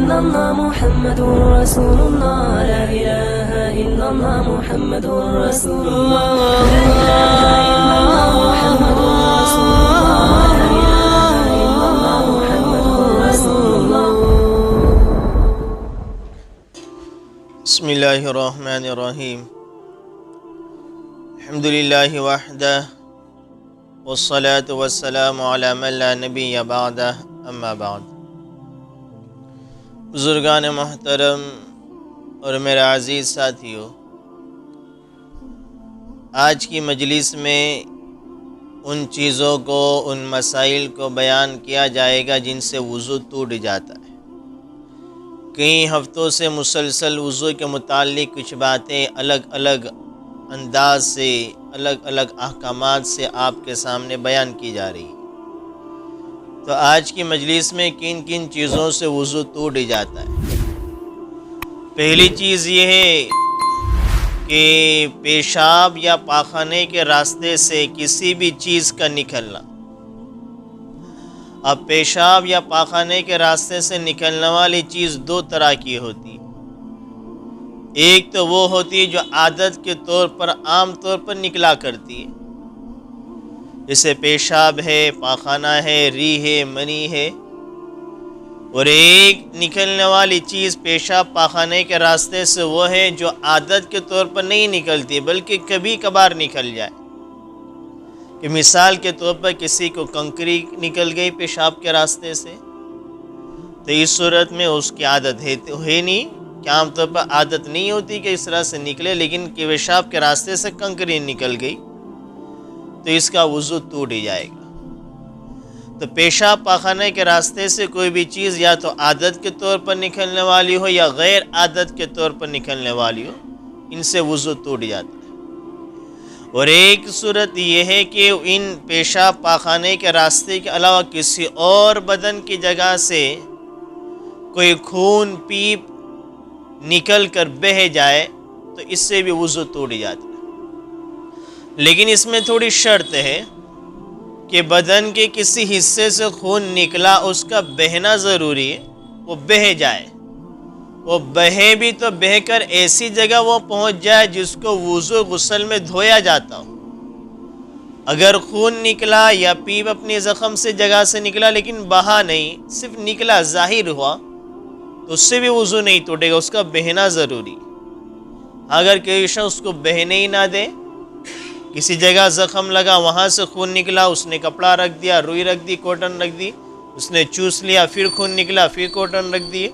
إلا الله محمد رسول الله لا إله إلا الله محمد رسول الله لا إله إلا الله محمد رسول الله لا إله إلا الله محمد رسول الله. بسم اللہ الرحمن الرحیم. الحمد للہ وحدہ والصلاة والسلام علی من لا نبی بعدہ اما بعد. بزرگان محترم اور میرے عزیز ساتھیو، آج کی مجلس میں ان چیزوں کو، ان مسائل کو بیان کیا جائے گا جن سے وضو ٹوٹ جاتا ہے. کئی ہفتوں سے مسلسل وضو کے متعلق کچھ باتیں الگ الگ انداز سے، الگ الگ احکامات سے آپ کے سامنے بیان کی جا رہی ہیں. تو آج کی مجلس میں کن کن چیزوں سے وضو ٹوٹ جاتا ہے. پہلی چیز یہ ہے کہ پیشاب یا پاخانے کے راستے سے کسی بھی چیز کا نکلنا. اب پیشاب یا پاخانے کے راستے سے نکلنے والی چیز دو طرح کی ہوتی ہے. ایک تو وہ ہوتی ہے جو عادت کے طور پر عام طور پر نکلا کرتی ہے، جیسے پیشاب ہے، پاخانہ ہے، ری ہے، منی ہے. اور ایک نکلنے والی چیز پیشاب پاخانے کے راستے سے وہ ہے جو عادت کے طور پر نہیں نکلتی بلکہ کبھی کبھار نکل جائے. کہ مثال کے طور پر کسی کو کنکری نکل گئی پیشاب کے راستے سے، تو اس صورت میں اس کی عادت ہے نہیں، کہ عام طور پر عادت نہیں ہوتی کہ اس طرح سے نکلے، لیکن کہ پیشاب کے راستے سے کنکری نکل گئی تو اس کا وضو ٹوٹ جائے گا. تو پیشاب پاخانے کے راستے سے کوئی بھی چیز یا تو عادت کے طور پر نکلنے والی ہو یا غیر عادت کے طور پر نکلنے والی ہو، ان سے وضو ٹوٹ جاتا ہے. اور ایک صورت یہ ہے کہ ان پیشاب پاخانے کے راستے کے علاوہ کسی اور بدن کی جگہ سے کوئی خون پیپ نکل کر بہہ جائے تو اس سے بھی وضو ٹوٹ جاتا ہے. لیکن اس میں تھوڑی شرط ہے کہ بدن کے کسی حصے سے خون نکلا، اس کا بہنا ضروری ہے، وہ بہہ جائے. وہ بہے بھی تو بہہ کر ایسی جگہ وہ پہنچ جائے جس کو وضو غسل میں دھویا جاتا ہو. اگر خون نکلا یا پیپ اپنی زخم سے جگہ سے نکلا لیکن بہا نہیں، صرف نکلا، ظاہر ہوا، تو اس سے بھی وضو نہیں ٹوٹے گا، اس کا بہنا ضروری. اگر کوئی شخص اس کو بہنے ہی نہ دے، کسی جگہ زخم لگا، وہاں سے خون نکلا، اس نے کپڑا رکھ دیا، روئی رکھ دی، کاٹن رکھ دی، اس نے چوس لیا، پھر خون نکلا، پھر کاٹن رکھ دی،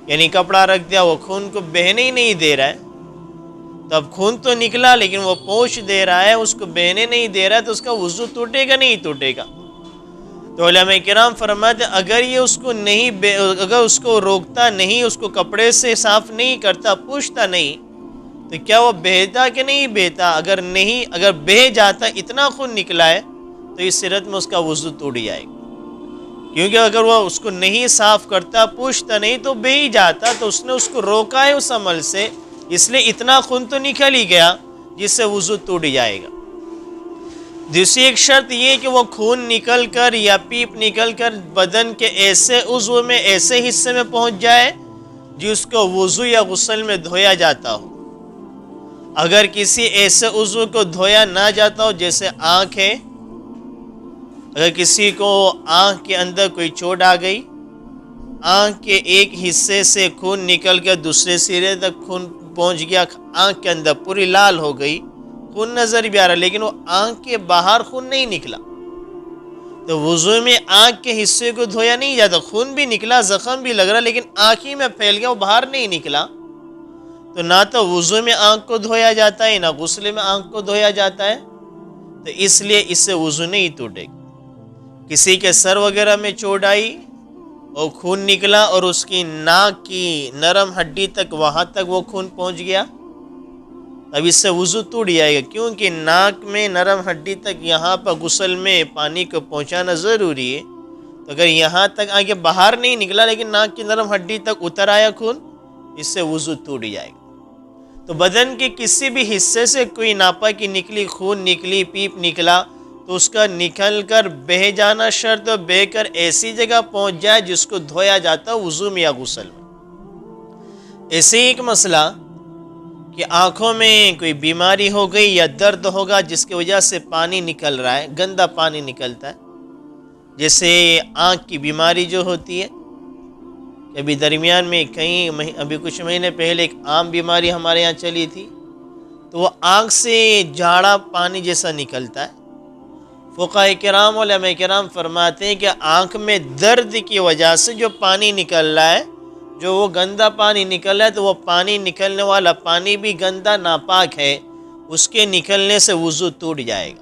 یعنی کپڑا رکھ دیا، وہ خون کو بہنے ہی نہیں دے رہا ہے. تو اب خون تو نکلا لیکن وہ پوچھ دے رہا ہے، اس کو بہنے نہیں دے رہا ہے، تو اس کا وضو ٹوٹے گا نہیں ٹوٹے گا. تو علماء کرام فرماتے ہیں اگر یہ اگر اس کو روکتا نہیں، اس کو کپڑے سے صاف نہیں کرتا، پوچھتا نہیں، تو کیا وہ بہتا کہ نہیں بہتا؟ اگر بہہ جاتا، اتنا خون نکلا ہے، تو اس صورت میں اس کا وضو ٹوٹ جائے گا. کیونکہ اگر وہ اس کو نہیں صاف کرتا، پوچھتا نہیں، تو بہہ ہی جاتا، تو اس نے اس کو روکا ہے اس عمل سے، اس لیے اتنا خون تو نکل ہی گیا جس سے وضو ٹوٹ جائے گا. دوسری ایک شرط یہ کہ وہ خون نکل کر یا پیپ نکل کر بدن کے ایسے عضو میں، ایسے حصے میں پہنچ جائے جس کو وضو یا غسل میں دھویا جاتا ہو. اگر کسی ایسے عضو کو دھویا نہ جاتا ہو، جیسے آنکھ ہے، اگر کسی کو آنکھ کے اندر کوئی چوٹ آ گئی، آنکھ کے ایک حصے سے خون نکل کر دوسرے سرے تک خون پہنچ گیا، آنکھ کے اندر پوری لال ہو گئی، خون نظر بھی آ رہا لیکن وہ آنکھ کے باہر خون نہیں نکلا، تو وضو میں آنکھ کے حصے کو دھویا نہیں جاتا. خون بھی نکلا، زخم بھی لگ رہا لیکن آنکھ ہی میں پھیل گیا، وہ باہر نہیں نکلا، تو نہ تو وضو میں آنکھ کو دھویا جاتا ہے، نہ غسل میں آنکھ کو دھویا جاتا ہے، تو اس لیے اس سے وضو نہیں ٹوٹے گا. کسی کے سر وغیرہ میں چوٹ آئی اور خون نکلا اور اس کی ناک کی نرم ہڈی تک، وہاں تک وہ خون پہنچ گیا، اب اس سے وضو ٹوٹ جائے گا. کیونکہ ناک میں نرم ہڈی تک یہاں پر غسل میں پانی کو پہنچانا ضروری ہے. تو اگر یہاں تک آگے باہر نہیں نکلا لیکن ناک کی نرم ہڈی تک اتر آیا خون، اس سے وضو ٹوٹ جائے گا. تو بدن کے کسی بھی حصے سے کوئی ناپا کی نکلی، خون نکلی، پیپ نکلا، تو اس کا نکل کر بہہ جانا شرط ہے، بہہ کر ایسی جگہ پہنچ جائے جس کو دھویا جاتا وضو میں یا غسل میں۔ ایسے ایک مسئلہ کہ آنکھوں میں کوئی بیماری ہو گئی یا درد ہوگا جس کی وجہ سے پانی نکل رہا ہے، گندا پانی نکلتا ہے، جیسے آنکھ کی بیماری جو ہوتی ہے، ابھی درمیان میں ابھی کچھ مہینے پہلے ایک عام بیماری ہمارے یہاں چلی تھی، تو وہ آنکھ سے جاڑا پانی جیسا نکلتا ہے۔ فقہاء کرام علماء کرام فرماتے ہیں کہ آنکھ میں درد کی وجہ سے جو پانی نکل رہا ہے، جو وہ گندا پانی نکل رہا ہے، تو وہ پانی نکلنے والا پانی بھی گندا ناپاک ہے، اس کے نکلنے سے وضو ٹوٹ جائے گا۔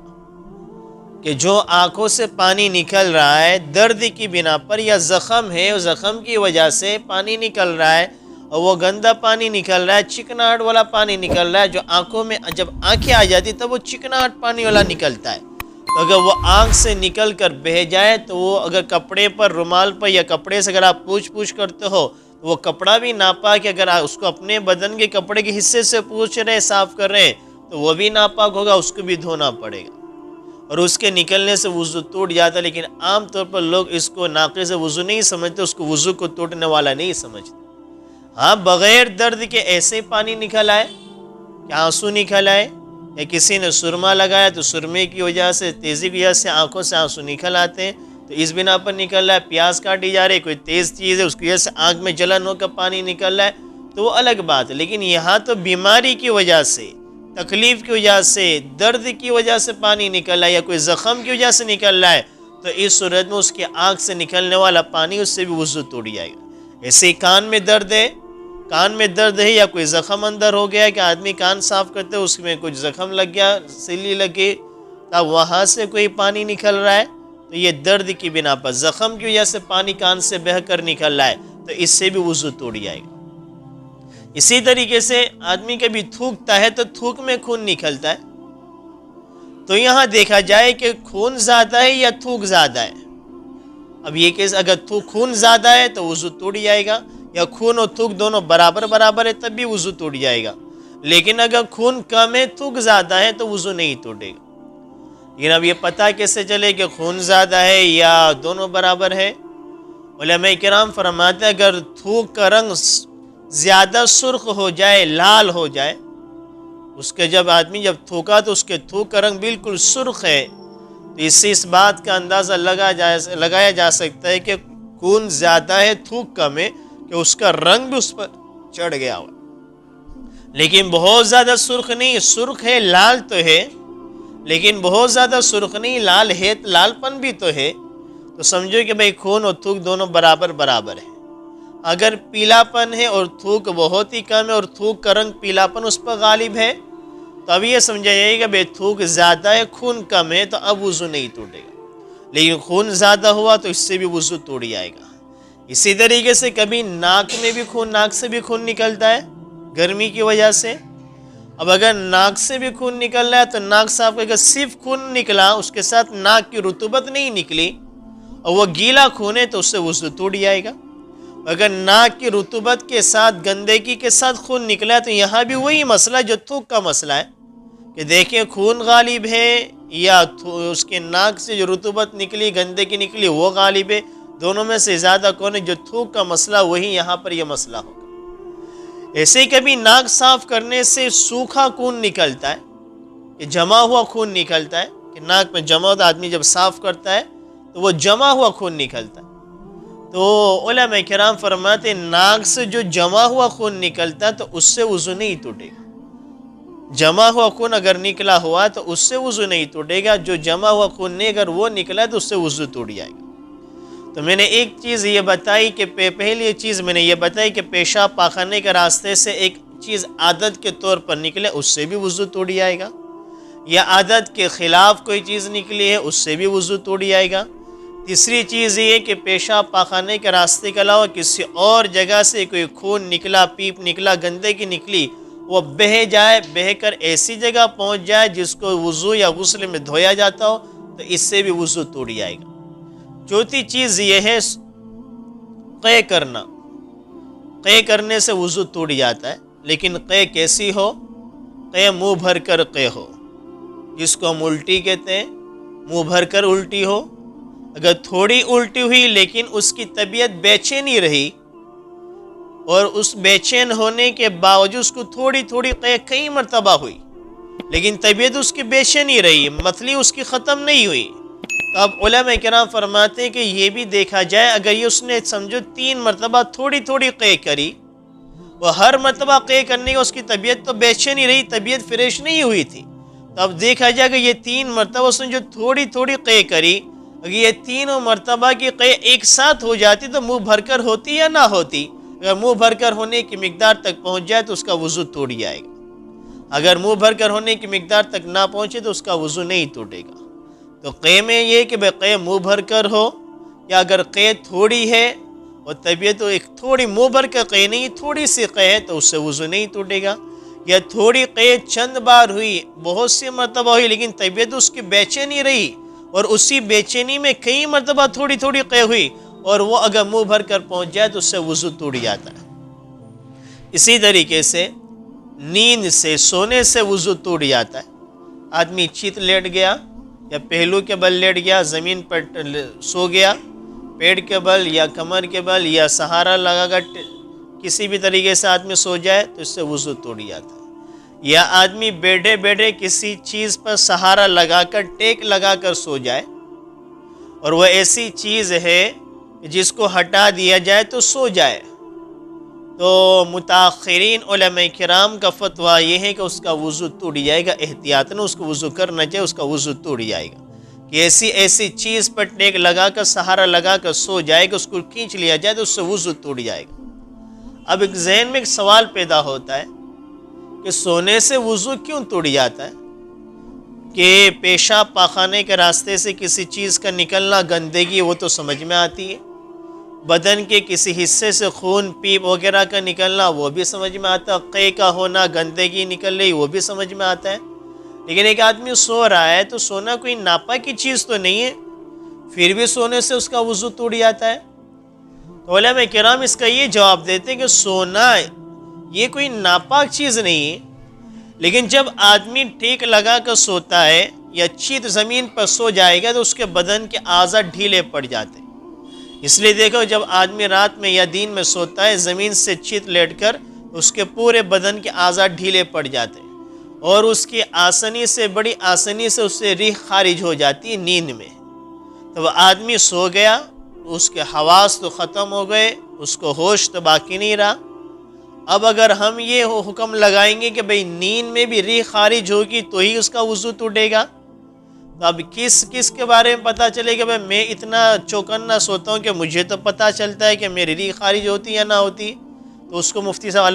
کہ جو آنکھوں سے پانی نکل رہا ہے درد کی بنا پر یا زخم ہے، اس زخم کی وجہ سے پانی نکل رہا ہے اور وہ گندا پانی نکل رہا ہے، چکناہٹ والا پانی نکل رہا ہے، جو آنکھوں میں جب آنکھیں آ جاتی تب وہ چکناہٹ پانی والا نکلتا ہے، تو اگر وہ آنکھ سے نکل کر بہہ جائے تو وہ اگر کپڑے پر، رومال پر یا کپڑے سے اگر آپ پوچھ کرتے ہو تو وہ کپڑا بھی ناپاک ہے۔ اگر آپ اس کو اپنے بدن کے کپڑے کے حصے سے پوچھ رہے ہیں، صاف کر رہے ہیں، تو وہ بھی ناپاک ہوگا، اس کو بھی دھونا پڑے گا اور اس کے نکلنے سے وضو ٹوٹ جاتا ہے۔ لیکن عام طور پر لوگ اس کو ناقض وضو نہیں سمجھتے، اس کو وضو کو ٹوٹنے والا نہیں سمجھتے۔ ہاں، بغیر درد کے ایسے پانی نکل آئے کہ آنسو نکل آئے، یا کسی نے سرما لگایا تو سرمے کی وجہ سے، تیزی کی وجہ سے آنکھوں سے آنسو نکل آتے ہیں، تو اس بنا پر نکل رہا ہے۔ پیاز کاٹی جا رہی ہے، کوئی تیز چیز ہے، اس کی وجہ سے آنکھ میں جلن ہو کر پانی نکل رہا ہے، تو وہ الگ بات ہے۔ لیکن یہاں تو بیماری کی وجہ سے، تکلیف کی وجہ سے، درد کی وجہ سے پانی نکل رہا ہے یا کوئی زخم کی وجہ سے نکل رہا ہے، تو اس صورت میں اس کی آنکھ سے نکلنے والا پانی اس سے بھی وضو ٹوٹ جائے گا۔ ایسے ہی کان میں درد ہے یا کوئی زخم اندر ہو گیا کہ آدمی کان صاف کرتے اس میں کچھ زخم لگ گیا، سلی لگی، اب وہاں سے کوئی پانی نکل رہا ہے، تو یہ درد کی بنا پر، زخم کی وجہ سے پانی کان سے بہہ کر نکل رہا ہے، تو اس سے بھی وضو ٹوٹ جائے گا۔ اسی طریقے سے آدمی کبھی تھوکتا ہے تو تھوک میں خون نکلتا ہے، تو یہاں دیکھا جائے کہ خون زیادہ ہے یا تھوک زیادہ ہے۔ اب یہ کہ اگر خون زیادہ ہے تو وضو ٹوٹ جائے گا، یا خون اور تھوک دونوں برابر ہے تب بھی وضو ٹوٹ جائے گا۔ لیکن اگر خون کم ہے، تھوک زیادہ ہے تو وضو نہیں ٹوٹے گا۔ لیکن اب یہ پتہ کیسے چلے کہ خون زیادہ ہے یا دونوں برابر ہے؟ علماء کرام فرماتے ہیں اگر تھوک کا رنگ زیادہ سرخ ہو جائے، لال ہو جائے، اس کے جب آدمی تھوکا تو اس کے تھوک کا رنگ بالکل سرخ ہے، تو اس سے اس بات کا اندازہ لگایا جا سکتا ہے کہ خون زیادہ ہے، تھوک کم ہے، کہ اس کا رنگ بھی اس پر چڑھ گیا ہوا۔ لیکن بہت زیادہ سرخ نہیں، سرخ ہے، لال تو ہے، لیکن بہت زیادہ سرخ نہیں، لال ہے، لال پن بھی تو ہے، تو سمجھو کہ بھئی خون اور تھوک دونوں برابر ہے۔ اگر پیلا پن ہے اور تھوک بہت ہی کم ہے اور تھوک کا رنگ پیلا پن اس پر غالب ہے، تو اب یہ سمجھا جائے گا بھئی تھوک زیادہ ہے، خون کم ہے، تو اب وضو نہیں ٹوٹے گا۔ لیکن خون زیادہ ہوا تو اس سے بھی وضو ٹوٹ جائے گا۔ اسی طریقے سے کبھی ناک سے بھی خون نکلتا ہے گرمی کی وجہ سے۔ اب اگر ناک سے بھی خون نکل رہا ہے تو ناک صاف کرے گا، صرف خون نکلا، اس کے ساتھ ناک کی رطوبت نہیں نکلی اور وہ گیلا خون ہے تو اس سے وضو ٹوٹ جائے گا۔ اگر ناک کی رطوبت کے ساتھ، گندگی کے ساتھ خون نکلا ہے تو یہاں بھی وہی مسئلہ جو تھوک کا مسئلہ ہے کہ دیکھیں خون غالب ہے یا اس کے ناک سے جو رطوبت نکلی، گندگی نکلی، وہ غالب ہے، دونوں میں سے زیادہ کون ہے؟ جو تھوک کا مسئلہ وہی یہاں پر یہ مسئلہ ہوگا۔ ایسے ہی کبھی ناک صاف کرنے سے سوکھا خون نکلتا ہے، کہ جمع ہوا خون نکلتا ہے، کہ ناک میں جمع ہوتا، آدمی جب صاف کرتا ہے تو وہ جمع ہوا خون نکلتا ہے، تو علماء کرام فرماتے ہیں ناک سے جو جمع ہوا خون نکلتا ہے تو اس سے وضو نہیں ٹوٹے گا۔ جمع ہوا خون اگر نکلا ہوا تو اس سے وضو نہیں ٹوٹے گا، جو جمع ہوا خون نہیں اگر وہ نکلا تو اس سے وضو ٹوٹ جائے گا۔ تو میں نے ایک چیز یہ بتائی کہ پہلی چیز میں نے یہ بتائی کہ پیشاب پاخانے کے راستے سے ایک چیز عادت کے طور پر نکلے اس سے بھی وضو ٹوٹ جائے گا، یا عادت کے خلاف کوئی چیز نکلی ہے اس سے بھی وضو ٹوٹ جائے گا۔ تیسری چیز یہ کہ پیشاب پاخانے کے راستے کے علاوہ کسی اور جگہ سے کوئی خون نکلا، پیپ نکلا، گندگی نکلی، وہ بہہ جائے، بہہ کر ایسی جگہ پہنچ جائے جس کو وضو یا غسل میں دھویا جاتا ہو تو اس سے بھی وضو ٹوٹ جائے گا۔ چوتھی چیز یہ ہے قے کرنا۔ قے کرنے سے وضو ٹوٹ جاتا ہے، لیکن قے کیسی ہو؟ قے منہ بھر کر قے ہو، جس کو ہم الٹی کہتے ہیں، منہ بھر کر الٹی ہو، اگر تھوڑی الٹی ہوئی لیکن اس کی طبیعت بے چینی رہی اور اس بے چین ہونے کے باوجود اس کو تھوڑی تھوڑی کئی مرتبہ ہوئی لیکن طبیعت اس کی بے چینی رہی، متلی اس کی ختم نہیں ہوئی، تو اب علماء کرام فرماتے ہیں کہ یہ بھی دیکھا جائے اگر یہ اس نے سمجھو 3 مرتبہ تھوڑی تھوڑی قے کری، وہ ہر مرتبہ قے کرنے کا اس کی طبیعت تو بے چینی رہی، طبیعت فریش نہیں ہوئی تھی، تو اب دیکھا جائے کہ یہ 3 مرتبہ اس نے جو تھوڑی تھوڑی قے کری، اگر یہ تینوں مرتبہ کی قے ایک ساتھ ہو جاتی تو منہ بھر کر ہوتی یا نہ ہوتی؟ اگر منہ بھر کر ہونے کی مقدار تک پہنچ جائے تو اس کا وضو ٹوٹ جائے گا، اگر منہ بھر کر ہونے کی مقدار تک نہ پہنچے تو اس کا وضو نہیں ٹوٹے گا۔ تو قے میں یہ کہ بھئی قے منہ بھر کر ہو، یا اگر قے تھوڑی ہے اور طبیعت تو ایک تھوڑی منہ بھر کر قے نہیں، تھوڑی سی قے ہے تو اس سے وضو نہیں ٹوٹے گا، یا تھوڑی قے چند بار ہوئی، بہت سی مرتبہ ہوئی لیکن طبیعت اس کی بے چینی رہی اور اسی بے چینی میں کئی مرتبہ تھوڑی تھوڑی قے ہوئی اور وہ اگر منہ بھر کر پہنچ جائے تو اس سے وضو ٹوٹ جاتا ہے۔ اسی طریقے سے نیند سے، سونے سے وضو ٹوٹ جاتا ہے۔ آدمی چیت لیٹ گیا یا پہلو کے بل لیٹ گیا، زمین پر سو گیا، پیٹ کے بل یا کمر کے بل یا سہارا لگا کر کسی بھی طریقے سے آدمی سو جائے تو اس سے وضو ٹوٹ جاتا ہے۔ یا آدمی بیٹھے بیٹھے کسی چیز پر سہارا لگا کر ٹیک لگا کر سو جائے اور وہ ایسی چیز ہے جس کو ہٹا دیا جائے تو سو جائے، تو متاخرین علماء کرام کا فتویٰ یہ ہے کہ اس کا وضو ٹوٹ جائے گا، احتیاطاً اس کو وضو کرنا چاہیے، اس کا وضو ٹوٹ جائے گا کہ ایسی چیز پر ٹیک لگا کر سہارا لگا کر سو جائے گا، اس کو کھینچ لیا جائے تو اس سے وضو ٹوٹ جائے گا۔ اب ایک ذہن میں ایک سوال پیدا ہوتا ہے کہ سونے سے وضو کیوں ٹوٹ جاتا ہے؟ کہ پیشاب پاخانے کے راستے سے کسی چیز کا نکلنا، گندگی، وہ تو سمجھ میں آتی ہے، بدن کے کسی حصے سے خون پیپ وغیرہ کا نکلنا وہ بھی سمجھ میں آتا ہے، قے کا ہونا، گندگی نکل رہی وہ بھی سمجھ میں آتا ہے، لیکن ایک آدمی سو رہا ہے تو سونا کوئی ناپاک کی چیز تو نہیں ہے، پھر بھی سونے سے اس کا وضو ٹوٹ جاتا ہے۔ تو علماء کرام اس کا یہ جواب دیتے ہیں کہ سونا یہ کوئی ناپاک چیز نہیں ہے، لیکن جب آدمی ٹیک لگا کر سوتا ہے یا چیت زمین پر سو جائے گا تو اس کے بدن کے اعضاء ڈھیلے پڑ جاتے ہیں۔ اس لیے دیکھو جب آدمی رات میں یا دن میں سوتا ہے زمین سے چیت لیٹ کر اس کے پورے بدن کے اعضاء ڈھیلے پڑ جاتے ہیں اور اس کی بڑی آسانی سے اس سے ریح خارج ہو جاتی ہے نیند میں۔ تو وہ آدمی سو گیا، اس کے حواس تو ختم ہو گئے، اس کو ہوش تو باقی نہیں رہا۔ اب اگر ہم یہ حکم لگائیں گے کہ بھئی نیند میں بھی ریح خارج ہوگی تو ہی اس کا وضو ٹوٹے گا، تو اب کس کے بارے میں پتہ چلے کہ بھئی میں اتنا چوکنا سوتا ہوں کہ مجھے تو پتہ چلتا ہے کہ میری ریح خارج ہوتی یا نہ ہوتی، تو اس کو مفتی صاحب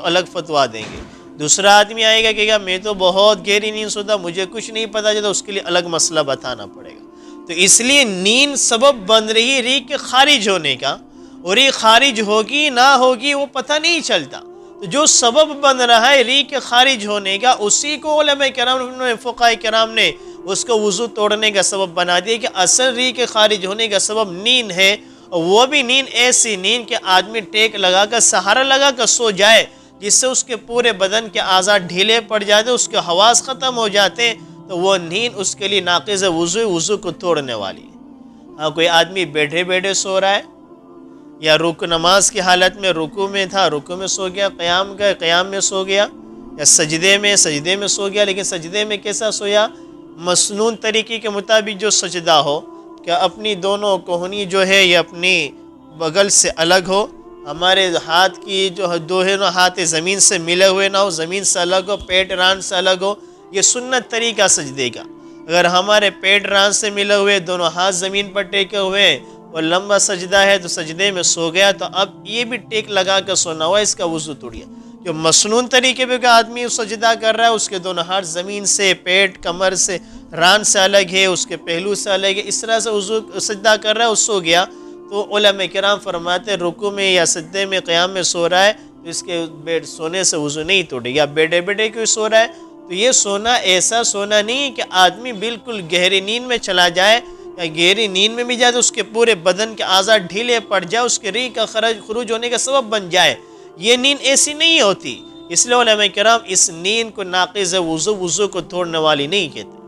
الگ فتویٰ دیں گے۔ دوسرا آدمی آئے گا کہ میں تو بہت گہری نیند سوتا، مجھے کچھ نہیں پتہ چلتا، اس کے لیے الگ مسئلہ بتانا پڑے گا۔ تو اس لیے نیند سبب بن رہی ہے ریح کے خارج ہونے کا، اور ریح خارج ہوگی نہ ہوگی وہ پتہ نہیں چلتا، تو جو سبب بن رہا ہے ریح کے خارج ہونے کا اسی کو علماء کرام فقہاء کرام نے اس کو وضو توڑنے کا سبب بنا دیا کہ اصل ریح کے خارج ہونے کا سبب نیند ہے، اور وہ بھی نیند ایسی نیند کہ آدمی ٹیک لگا کر سہارا لگا کر سو جائے جس سے اس کے پورے بدن کے اعضاء ڈھیلے پڑ جاتے، اس کے حواس ختم ہو جاتے ہیں، تو وہ نیند اس کے لیے ناقض وضو کو توڑنے والی ہے۔ ہاں کوئی آدمی بیٹھے بیٹھے سو رہا ہے یا نماز کی حالت میں رکوع میں تھا، رکوع میں سو گیا، قیام میں سو گیا، یا سجدے میں سو گیا، لیکن سجدے میں کیسا سویا؟ مسنون طریقے کے مطابق جو سجدہ ہو کہ اپنی دونوں کوہنی جو ہے یہ اپنی بغل سے الگ ہو، ہمارے ہاتھ کی جو دونوں ہاتھ زمین سے ملے ہوئے نہ ہو، زمین سے الگ ہو، پیٹ ران سے الگ ہو، یہ سنت طریقہ سجدے کا۔ اگر ہمارے پیٹ ران سے ملے ہوئے، دونوں ہاتھ زمین پر ٹیکے ہوئے اور لمبا سجدہ ہے تو سجدے میں سو گیا، تو اب یہ بھی ٹیک لگا کر سونا ہوا، اس کا وضو ٹوٹ گیا۔ جو مسنون طریقے پہ آدمی سجدہ کر رہا ہے، اس کے دونوں ہاتھ زمین سے، پیٹ، کمر سے، ران سے الگ ہے، اس کے پہلو سے الگ ہے، اس طرح سے سجدہ کر رہا ہے، اس سو گیا، تو علماء کرام فرماتے ہیں رکوع میں یا سجدے میں قیام میں سو رہا ہے تو اس کے سونے سے وضو نہیں ٹوٹے گا۔ بیٹھے بیٹھے کوئی سو رہا ہے تو یہ سونا ایسا سونا نہیں کہ آدمی بالکل گہری نیند میں چلا جائے، یا گہری نیند میں بھی جائے تو اس کے پورے بدن کے اعضاء ڈھیلے پڑ جائے، اس کے ریح کا خروج ہونے کا سبب بن جائے، یہ نیند ایسی نہیں ہوتی۔ اس لیے علماء کرام اس نیند کو ناقض وضو کو توڑنے والی نہیں کہتے۔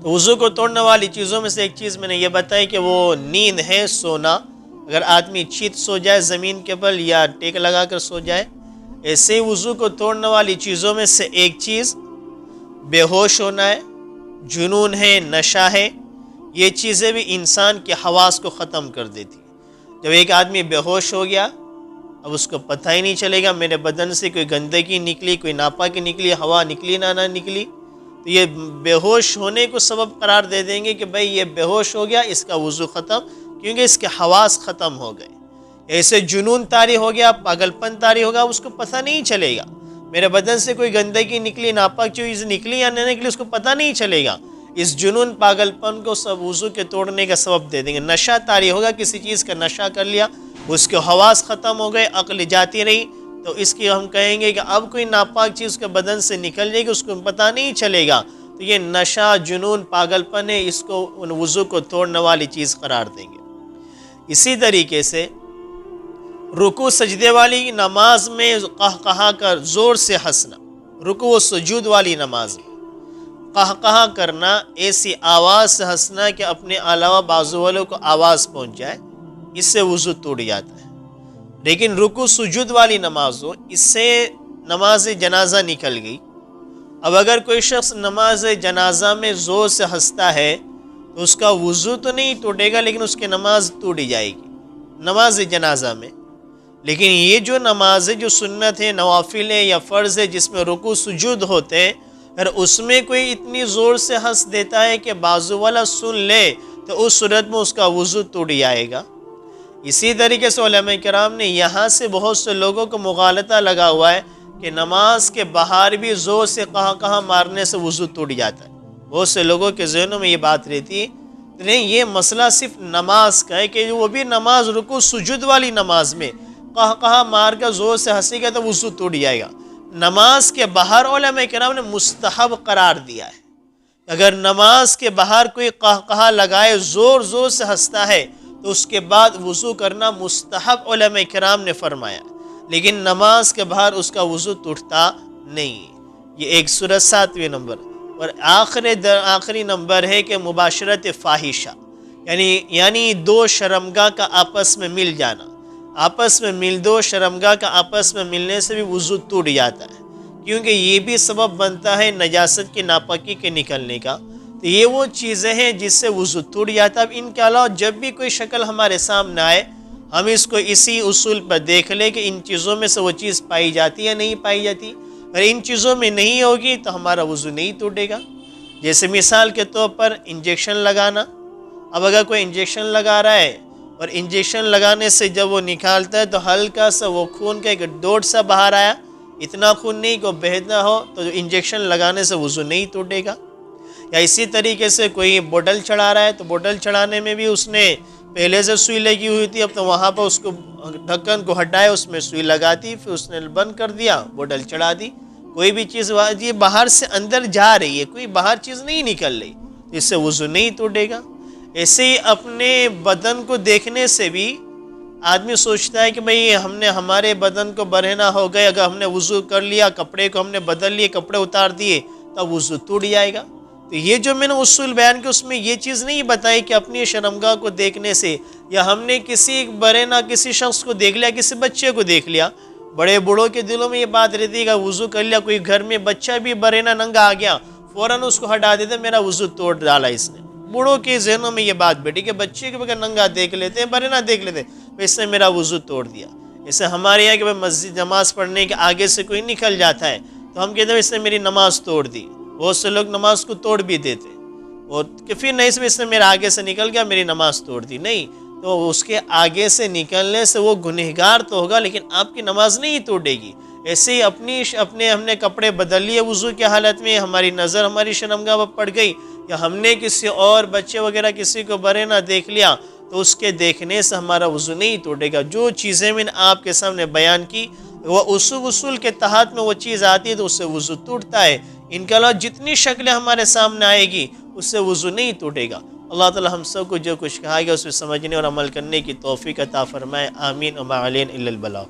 تو وضو کو توڑنے والی چیزوں میں سے ایک چیز میں نے یہ بتائی کہ وہ نیند ہے، سونا۔ اگر آدمی چیت سو جائے زمین کے بل یا ٹیک لگا کر سو جائے، ایسے ہی وضو کو توڑنے والی چیزوں میں سے ایک چیز بے ہوش ہونا ہے، جنون ہے، نشہ ہے۔ یہ چیزیں بھی انسان کے حواس کو ختم کر دیتی۔ جب ایک آدمی بے ہوش ہو گیا، اب اس کو پتہ ہی نہیں چلے گا میرے بدن سے کوئی گندگی نکلی، کوئی ناپاکی نکلی، ہوا نکلی نہ نکلی، تو یہ بے ہوش ہونے کو سبب قرار دے دیں گے کہ بھئی یہ بے ہوش ہو گیا، اس کا وضو ختم، کیونکہ اس کے حواس ختم ہو گئے۔ ایسے جنون طاری ہو گیا، پاگل پن طاری ہوگا، اس کو پتہ نہیں چلے گا میرے بدن سے کوئی گندگی نکلی، ناپاک چیز نکلی یا نہ نکلی، اس کو پتہ نہیں چلے گا۔ اس جنون پاگل پن کو سب وضو کے توڑنے کا سبب دے دیں گے۔ نشہ طاری ہوگا، کسی چیز کا نشہ کر لیا، اس کے حواس ختم ہو گئے، عقل جاتی رہی، تو اس کی ہم کہیں گے کہ اب کوئی ناپاک چیز کے بدن سے نکل جائے گی، اس کو پتہ نہیں چلے گا، تو یہ نشہ، جنون، پاگل پن ہے، اس کو وضو کو توڑنے والی چیز قرار دیں گے۔ اسی طریقے سے رکوع سجدے والی نماز میں قہقہا کر زور سے ہنسنا، رکوع و سجود والی نماز میں قہقہا کرنا، ایسی آواز سے ہنسنا کہ اپنے علاوہ بازو والوں کو آواز پہنچ جائے، اس سے وضو ٹوٹ جاتا ہے۔ لیکن رکوع سجود والی نماز ہو، اس سے نماز جنازہ نکل گئی۔ اب اگر کوئی شخص نماز جنازہ میں زور سے ہنستا ہے تو اس کا وضو تو نہیں ٹوٹے گا، لیکن اس کی نماز ٹوٹ جائے گی نماز جنازہ میں۔ لیکن یہ جو نماز جو سنت ہے، نوافل ہے یا فرض ہے، جس میں رکوع سجود ہوتے ہیں، اگر اس میں کوئی اتنی زور سے ہنس دیتا ہے کہ بازو والا سن لے تو اس صورت میں اس کا وضو ٹوٹ جائے گا۔ اسی طریقے سے علماء کرام نے یہاں سے بہت سے لوگوں کو مغالطہ لگا ہوا ہے کہ نماز کے باہر بھی زور سے کہاں مارنے سے وضو ٹوٹ جاتا ہے۔ بہت سے لوگوں کے ذہنوں میں یہ بات رہتی ہے، نہیں، یہ مسئلہ صرف نماز کا ہے کہ وہ بھی نماز رکوع سجود والی نماز میں کہاں مار کر زور سے ہنسی گا تو وضو ٹوٹ جائے گا۔ نماز کے باہر علماء کرام نے مستحب قرار دیا ہے۔ اگر نماز کے باہر کوئی قہقہا لگائے، زور سے ہنستا ہے، تو اس کے بعد وضو کرنا مستحب علماء کرام نے فرمایا، لیکن نماز کے باہر اس کا وضو ٹوٹتا نہیں۔ یہ ایک صورت 7ویں نمبر۔ اور آخری نمبر ہے کہ مباشرت فاحشہ، یعنی دو شرمگاہ کا آپس میں مل جانا، دو شرمگاہ کا آپس میں ملنے سے بھی وضو ٹوٹ جاتا ہے، کیونکہ یہ بھی سبب بنتا ہے نجاست کی، ناپاکی کے نکلنے کا۔ تو یہ وہ چیزیں ہیں جس سے وضو ٹوٹ جاتا ہے۔ اب ان کے علاوہ جب بھی کوئی شکل ہمارے سامنے آئے، ہم اس کو اسی اصول پر دیکھ لیں کہ ان چیزوں میں سے وہ چیز پائی جاتی ہے یا نہیں پائی جاتی۔ اگر ان چیزوں میں نہیں ہوگی تو ہمارا وضو نہیں ٹوٹے گا۔ جیسے مثال کے طور پر انجیکشن لگانا۔ اب اگر کوئی انجیکشن لگا رہا ہے اور انجیکشن لگانے سے جب وہ نکالتا ہے تو ہلکا سا وہ خون کا ایک ڈوٹ سا باہر آیا، اتنا خون نہیں کہ وہ بہنا ہو، تو انجیکشن لگانے سے وضو نہیں ٹوٹے گا۔ یا اسی طریقے سے کوئی بوٹل چڑھا رہا ہے تو بوٹل چڑھانے میں بھی اس نے پہلے سے سوئی لگی ہوئی تھی، اب تو وہاں پر اس کو ڈھکن کو ہٹائے، اس میں سوئی لگاتی، پھر اس نے بند کر دیا، بوٹل چڑھا دی۔ کوئی بھی چیز یہ باہر سے اندر جا رہی ہے، کوئی باہر چیز نہیں نکل رہی، اس سے وضو نہیں ٹوٹے گا۔ ایسے ہی اپنے بدن کو دیکھنے سے بھی آدمی سوچتا ہے کہ بھئی ہم نے ہمارے بدن کو برہنہ ہو گئے، اگر ہم نے وضو کر لیا، کپڑے کو ہم نے بدل لیے، کپڑے اتار دیے، تو وضو ٹوٹ جائے گا۔ تو یہ جو میں نے اصول بیان کیا، اس میں یہ چیز نہیں بتائی کہ اپنی شرمگاہ کو دیکھنے سے، یا ہم نے کسی برہنہ کسی شخص کو دیکھ لیا، کسی بچے کو دیکھ لیا۔ بڑے بوڑھوں کے دلوں میں یہ بات رہتی ہے کہ وضو کر لیا، کوئی گھر میں بچہ بھی برہنہ ننگا آ گیا، فوراً اس کو ہٹا دیتے، میرا وضو توڑ ڈالا اس نے۔ بوڑھوں کے ذہنوں میں یہ بات بیٹھی کہ بچے کے بغیر ننگا دیکھ لیتے ہیں، برہنہ دیکھ لیتے ہیں، اس نے میرا وضو توڑ دیا۔ اسے ہمارے یہاں کہ مسجد نماز پڑھنے کے آگے سے کوئی نکل جاتا ہے تو ہم کہتے ہیں اس نے میری نماز توڑ دی۔ بہت سے لوگ نماز کو توڑ بھی دیتے اور کہ پھر نہیں، اس نے میرے آگے سے نکل گیا، میری نماز توڑ دی۔ نہیں، تو اس کے آگے سے نکلنے سے وہ گنہگار تو ہوگا، لیکن آپ کی نماز نہیں ٹوٹے گی۔ ایسے ہی ہم نے کپڑے بدل لیے وضو کی حالت میں، ہماری نظر ہماری شرمگاہ پر پڑ گئی، یا ہم نے کسی اور بچے وغیرہ کسی کو برہنہ دیکھ لیا، تو اس کے دیکھنے سے ہمارا وضو نہیں ٹوٹے گا۔ جو چیزیں میں نے آپ کے سامنے بیان کی، وہ اصول کے تحت میں وہ چیز آتی ہے تو اس سے وضو ٹوٹتا ہے۔ ان کے علاوہ جتنی شکلیں ہمارے سامنے آئے گی، اس سے وضو نہیں ٹوٹے گا۔ اللہ تعالی ہم سب کو جو کچھ کہا گیا اس میں سمجھنے اور عمل کرنے کی توفیق عطا فرمائے۔ آمین۔ وما علینا الا البلاغ۔